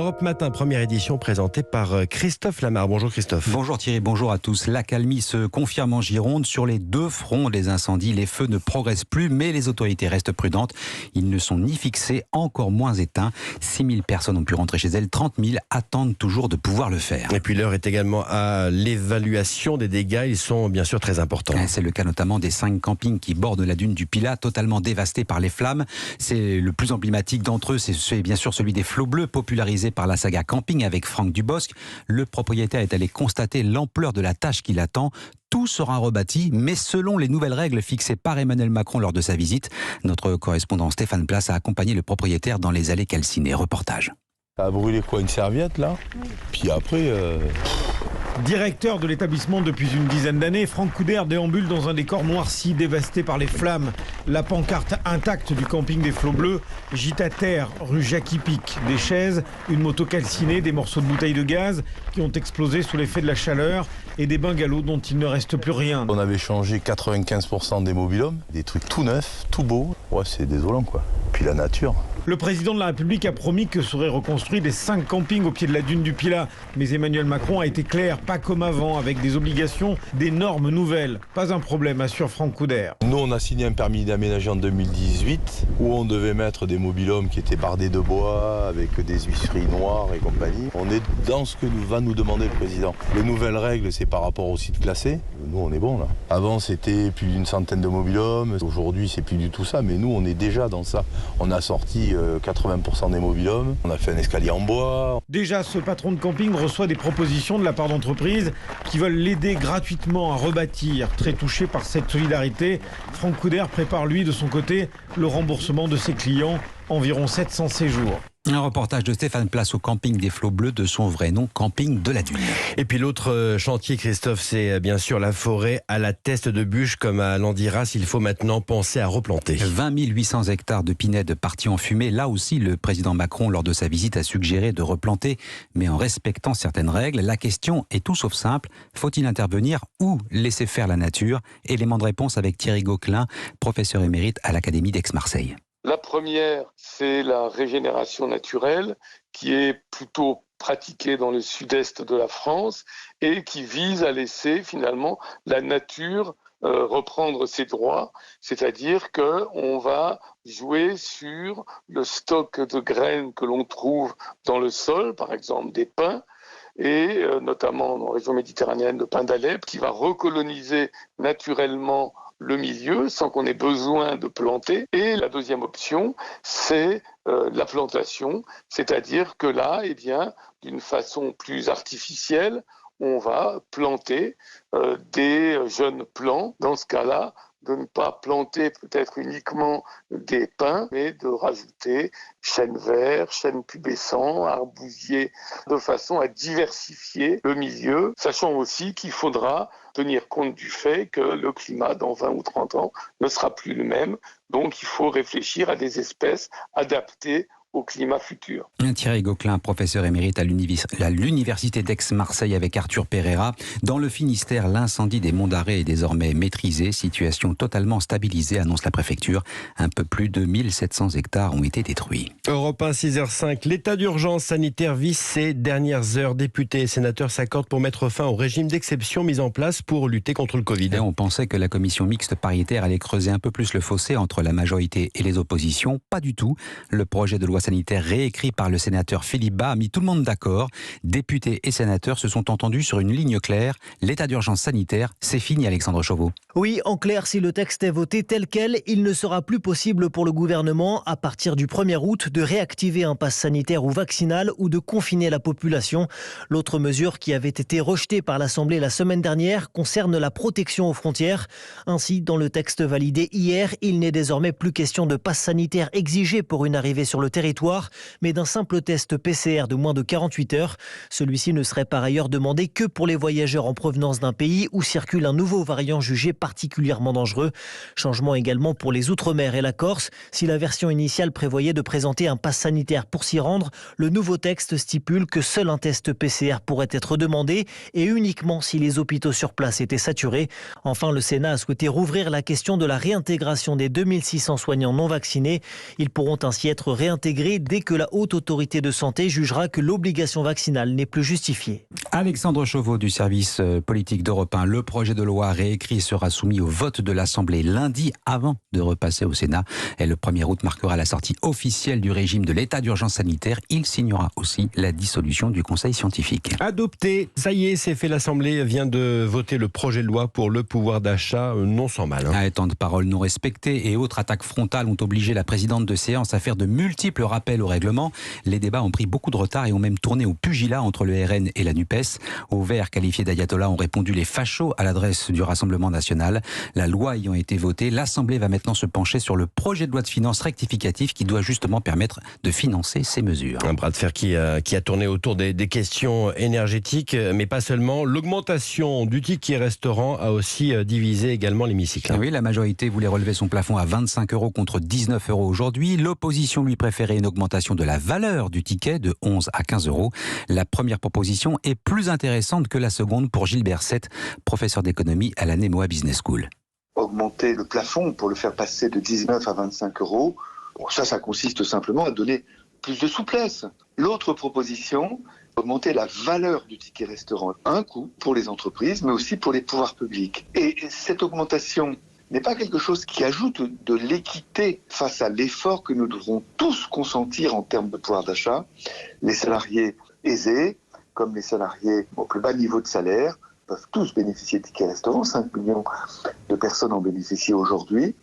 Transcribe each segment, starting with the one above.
Europe Matin, première édition présentée par Christophe Lamar. Bonjour Christophe. Bonjour Thierry, bonjour à tous. L'accalmie se confirme en Gironde. Sur les deux fronts des incendies, les feux ne progressent plus, mais les autorités restent prudentes. Ils ne sont ni fixés, encore moins éteints. 6 000 personnes ont pu rentrer chez elles, 30 000 attendent toujours de pouvoir le faire. Et puis l'heure est également à l'évaluation des dégâts. Ils sont bien sûr très importants. C'est le cas notamment des 5 campings qui bordent la dune du Pilat, totalement dévastés par les flammes. C'est le plus emblématique d'entre eux, c'est bien sûr celui des Flots Bleus, popularisé par la saga Camping avec Franck Dubosc. Le propriétaire est allé constater l'ampleur de la tâche qui l'attend. Tout sera rebâti, mais selon les nouvelles règles fixées par Emmanuel Macron lors de sa visite. Notre correspondant Stéphane Place a accompagné le propriétaire dans les allées calcinées. Reportage. Ça a brûlé quoi, une serviette là? Puis après... Directeur de l'établissement depuis une dizaine d'années, Franck Couder déambule dans un décor noirci, dévasté par les flammes. La pancarte intacte du camping des Flots Bleus, gîte à terre, rue Jacques-Hipic. Des chaises, une moto calcinée, des morceaux de bouteilles de gaz qui ont explosé sous l'effet de la chaleur et des bungalows dont il ne reste plus rien. On avait changé 95% des mobil-homes, des trucs tout neufs, tout beaux. Ouais, c'est désolant quoi. Puis la nature. Le président de la République a promis que seraient reconstruits les 5 campings au pied de la dune du Pilat. Mais Emmanuel Macron a été clair, pas comme avant, avec des obligations, des normes nouvelles. Pas un problème, assure Franck Couder. Nous, on a signé un permis d'aménager en 2018 où on devait mettre des mobil-homes qui étaient bardés de bois, avec des huisseries noires et compagnie. On est dans ce que va nous demander le président. Les nouvelles règles, c'est par rapport au site classé. Nous, on est bon là. Avant, c'était plus d'une centaine de mobil-homes. Aujourd'hui, c'est plus du tout ça. Mais nous, on est déjà dans ça. On a sorti 80% des mobil-homes. On a fait un escalier en bois. Déjà, ce patron de camping reçoit des propositions de la part d'entreprises qui veulent l'aider gratuitement à rebâtir. Très touché par cette solidarité, Franck Couder prépare lui de son côté le remboursement de ses clients, environ 700 séjours. Un reportage de Stéphane Place au camping des Flots Bleus, de son vrai nom, camping de la Dune. Et puis l'autre chantier, Christophe, c'est bien sûr la forêt à la Teste de Bûche, comme à Landiras. Il faut maintenant penser à replanter. 20 800 hectares de pinèdes partis en fumée. Là aussi, le président Macron, lors de sa visite, a suggéré de replanter, mais en respectant certaines règles. La question est tout sauf simple. Faut-il intervenir ou laisser faire la nature? Élément de réponse avec Thierry Gauquelin, professeur émérite à l'Académie d'Aix-Marseille. La première, c'est la régénération naturelle qui est plutôt pratiquée dans le sud-est de la France et qui vise à laisser finalement la nature reprendre ses droits, c'est-à-dire qu'on va jouer sur le stock de graines que l'on trouve dans le sol, par exemple des pins, et notamment dans la région méditerranéenne, le pin d'Alep, qui va recoloniser naturellement le milieu sans qu'on ait besoin de planter. Et la deuxième option, c'est la plantation, c'est-à-dire que là, d'une façon plus artificielle, on va planter des jeunes plants. Dans ce cas-là, de ne pas planter peut-être uniquement des pins, mais de rajouter chênes verts, chênes pubescents, arbousiers, de façon à diversifier le milieu, sachant aussi qu'il faudra tenir compte du fait que le climat dans 20 ou 30 ans ne sera plus le même. Donc il faut réfléchir à des espèces adaptées au climat futur. Thierry Gauquelin, professeur émérite à l'Université d'Aix-Marseille avec Arthur Pereira. Dans le Finistère, l'incendie des Monts d'Arrée est désormais maîtrisé. Situation totalement stabilisée, annonce la préfecture. Un peu plus de 1700 hectares ont été détruits. Europe 1, 6h05. L'état d'urgence sanitaire vit ces dernières heures. Députés et sénateurs s'accordent pour mettre fin au régime d'exception mis en place pour lutter contre le Covid. Et on pensait que la commission mixte paritaire allait creuser un peu plus le fossé entre la majorité et les oppositions. Pas du tout. Le projet de loi sanitaire réécrit par le sénateur Philippe Bas a mis tout le monde d'accord. Députés et sénateurs se sont entendus sur une ligne claire. L'état d'urgence sanitaire, c'est fini, Alexandre Chauveau. Oui, en clair, si le texte est voté tel quel, il ne sera plus possible pour le gouvernement, à partir du 1er août, de réactiver un pass sanitaire ou vaccinal ou de confiner la population. L'autre mesure qui avait été rejetée par l'Assemblée la semaine dernière concerne la protection aux frontières. Ainsi, dans le texte validé hier, il n'est désormais plus question de pass sanitaire exigé pour une arrivée sur le territoire, mais d'un simple test PCR de moins de 48 heures. Celui-ci ne serait par ailleurs demandé que pour les voyageurs en provenance d'un pays où circule un nouveau variant jugé particulièrement dangereux. Changement également pour les Outre-mer et la Corse. Si la version initiale prévoyait de présenter un pass sanitaire pour s'y rendre, le nouveau texte stipule que seul un test PCR pourrait être demandé et uniquement si les hôpitaux sur place étaient saturés. Enfin, le Sénat a souhaité rouvrir la question de la réintégration des 2600 soignants non vaccinés. Ils pourront ainsi être réintégrés intégrer dès que la Haute Autorité de Santé jugera que l'obligation vaccinale n'est plus justifiée. Alexandre Chauveau du service politique d'Europe 1. Le projet de loi réécrit sera soumis au vote de l'Assemblée lundi avant de repasser au Sénat. Et le 1er août marquera la sortie officielle du régime de l'état d'urgence sanitaire. Il signera aussi la dissolution du Conseil scientifique. Adopté, ça y est, c'est fait. L'Assemblée vient de voter le projet de loi pour le pouvoir d'achat, non sans mal. Temps de parole non respectés et autres attaques frontales ont obligé la présidente de séance à faire de multiples rappels au règlement. Les débats ont pris beaucoup de retard et ont même tourné au pugilat entre le RN et la NUPES. Aux Verts qualifiés d'ayatollahs ont répondu les fachos à l'adresse du Rassemblement national. La loi ayant été votée, l'Assemblée va maintenant se pencher sur le projet de loi de finances rectificatif qui doit justement permettre de financer ces mesures. Un bras de fer qui a tourné autour des questions énergétiques, mais pas seulement. L'augmentation du ticket restaurant a aussi divisé également l'hémicycle. Oui, la majorité voulait relever son plafond à 25 € contre 19 € aujourd'hui. L'opposition lui préférait une augmentation de la valeur du ticket de 11 à 15 €. La première proposition est plus intéressante que la seconde pour Gilles Berset, professeur d'économie à la Nemoa Business School. Augmenter le plafond pour le faire passer de 19 à 25 €, ça consiste simplement à donner plus de souplesse. L'autre proposition, augmenter la valeur du ticket restaurant. Un coût pour les entreprises, mais aussi pour les pouvoirs publics. Et cette augmentation n'est pas quelque chose qui ajoute de l'équité face à l'effort que nous devrons tous consentir en termes de pouvoir d'achat. Les salariés aisés, comme les salariés au plus bas niveau de salaire, peuvent tous bénéficier de tickets restaurants. 5 millions de personnes en bénéficient aujourd'hui.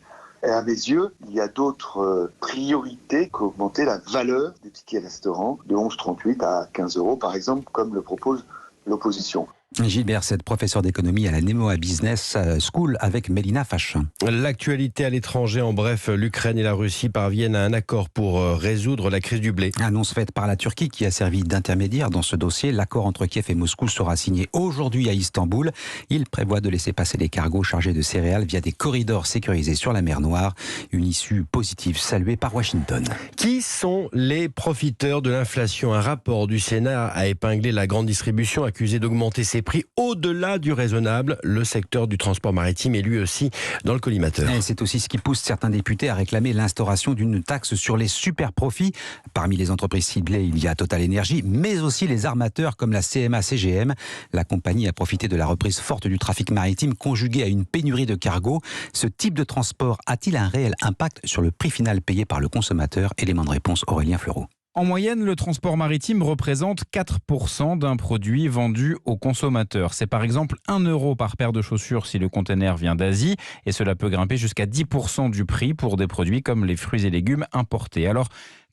Et à mes yeux, il y a d'autres priorités qu'augmenter la valeur des tickets restaurants de 11,38 à 15 € par exemple, comme le propose l'opposition. Gilles Berset, professeur d'économie à la Nemoa Business School avec Mélina Fachin. L'actualité à l'étranger, en bref, l'Ukraine et la Russie parviennent à un accord pour résoudre la crise du blé. Annonce faite par la Turquie qui a servi d'intermédiaire dans ce dossier. L'accord entre Kiev et Moscou sera signé aujourd'hui à Istanbul. Il prévoit de laisser passer les cargos chargés de céréales via des corridors sécurisés sur la mer Noire. Une issue positive saluée par Washington. Qui sont les profiteurs de l'inflation ? Un rapport du Sénat a épinglé la grande distribution accusée d'augmenter ses prix au-delà du raisonnable. Le secteur du transport maritime est lui aussi dans le collimateur. Et c'est aussi ce qui pousse certains députés à réclamer l'instauration d'une taxe sur les super profits. Parmi les entreprises ciblées, il y a Total Energy, mais aussi les armateurs comme la CMA-CGM. La compagnie a profité de la reprise forte du trafic maritime conjuguée à une pénurie de cargos. Ce type de transport a-t-il un réel impact sur le prix final payé par le consommateur ? Élément de réponse, Aurélien Fleureau. En moyenne, le transport maritime représente 4% d'un produit vendu aux consommateurs. C'est par exemple 1 € par paire de chaussures si le conteneur vient d'Asie et cela peut grimper jusqu'à 10% du prix pour des produits comme les fruits et légumes importés. Alors,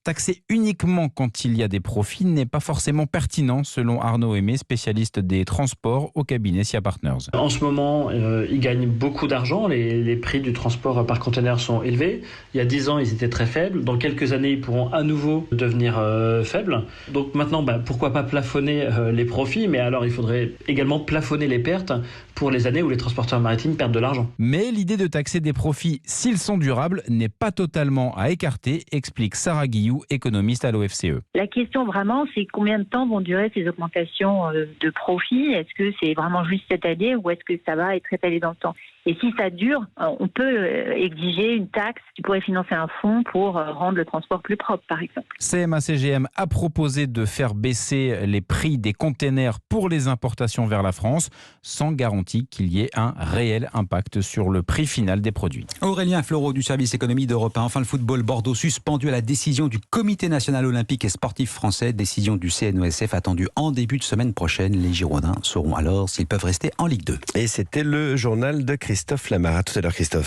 taxer uniquement quand il y a des profits n'est pas forcément pertinent, selon Arnaud Aimé, spécialiste des transports au cabinet SIA Partners. En ce moment, ils gagnent beaucoup d'argent. Les prix du transport par conteneur sont élevés. Il y a 10 ans, ils étaient très faibles. Dans quelques années, ils pourront à nouveau devenir faibles. Donc maintenant, pourquoi pas plafonner les profits, mais alors il faudrait également plafonner les pertes pour les années où les transporteurs maritimes perdent de l'argent. Mais l'idée de taxer des profits s'ils sont durables n'est pas totalement à écarter, explique Sarah Guillou, économiste à l'OFCE. La question vraiment, c'est combien de temps vont durer ces augmentations de profits ? Est-ce que c'est vraiment juste cette année ou est-ce que ça va être étalé dans le temps ? Et si ça dure, on peut exiger une taxe qui pourrait financer un fonds pour rendre le transport plus propre, par exemple. CMA-CGM a proposé de faire baisser les prix des containers pour les importations vers la France, sans garantie qu'il y ait un réel impact sur le prix final des produits. Aurélien Fleureau du service économie d'Europe 1. Enfin, le football, Bordeaux suspendu à la décision du Comité national olympique et sportif français. Décision du CNOSF attendue en début de semaine prochaine. Les Girondins sauront alors s'ils peuvent rester en Ligue 2. Et c'était le journal de Christophe Lamar. À tout à l'heure, Christophe.